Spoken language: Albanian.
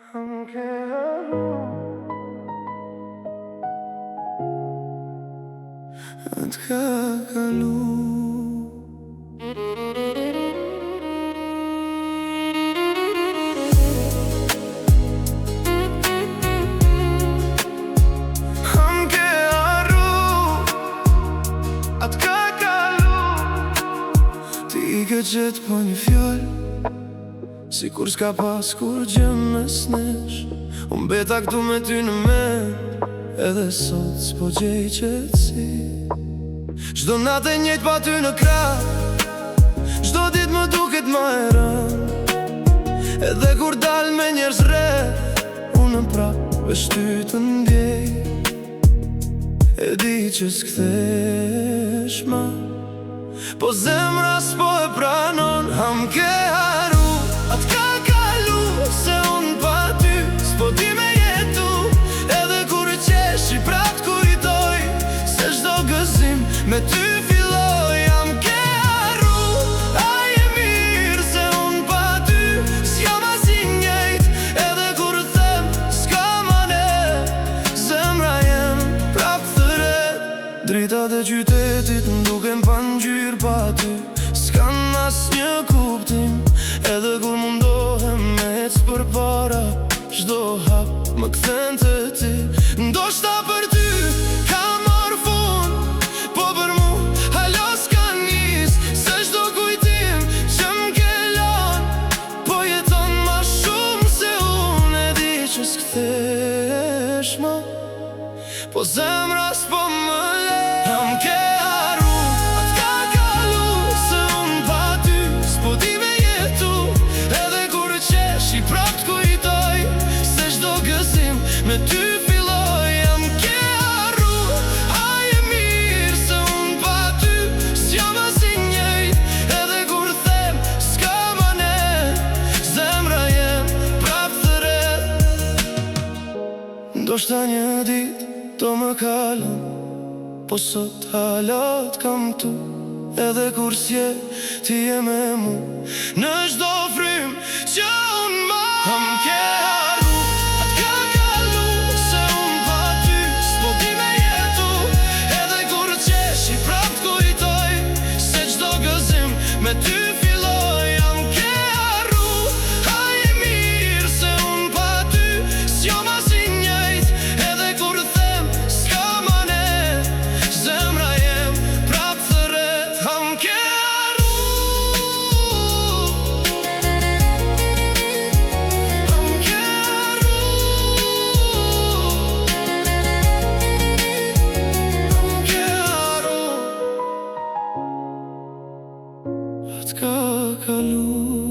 Atë ka kalu atë ka kalu ti I ke gjetë po një fjallë si kur s'ka pas kur gjë mes nesh unë beta këtu me ty në men edhe sot s'po gjej qetësi çdo natë e njëjtë pa ty në krah çdo ditë më duket ma e rënd edhe kur dal me njerëz rreth unë prap veç ty të ndjej e di që s'kthesh ma po zemra s'po e pranon ham ke haru atë ka kalu se unë pa ty s'po di me jetu edhe kur qesh I prap kujtoj se çdo gëzim me ty filloj ham ke haru a je mirë se unë pa ty s'jam asi njejt edhe kur them s'ka ma ne zemra jem prap thëret dritat e qytetit m'duken pa ngjyrë pa ty s'kan as një kuptim edhe kur mundohem me ec përpara çdo hap më kthen te ti ndoshta për ty ka marr fund po për mu halo s'ka nis se çdo kujtim që m'ke lënë po jeton ma shumë se unë e di që s'kthesh ma po zemra s'po më le ham ke haru atë ka kalu se unë pa ty s'po di me jetu edhe kur qesh I prap kujtoj se çdo gëzim me ty filloj ham ke haru a je mirë se unë pa ty s'jam asi njejt edhe kur them s'ka ma ne zemra jem prap thëret ndoshta një dit do më kalon po sot halat kam tu edhe kur s'je ti je me mu në çdo frym që unë ma ham ke haru atë ka kalu se unë pa ty s'po di me jetu edhe kur qesh I prap kujtoj se çdo gëzim me ty filloj ham ke haru a je mirë se unë pa ty s'jam asi njejt edhe kur them s'ka ma ne zemra jem prap thëret ham ke haru ham ke haru ham ke haru atë ka kalu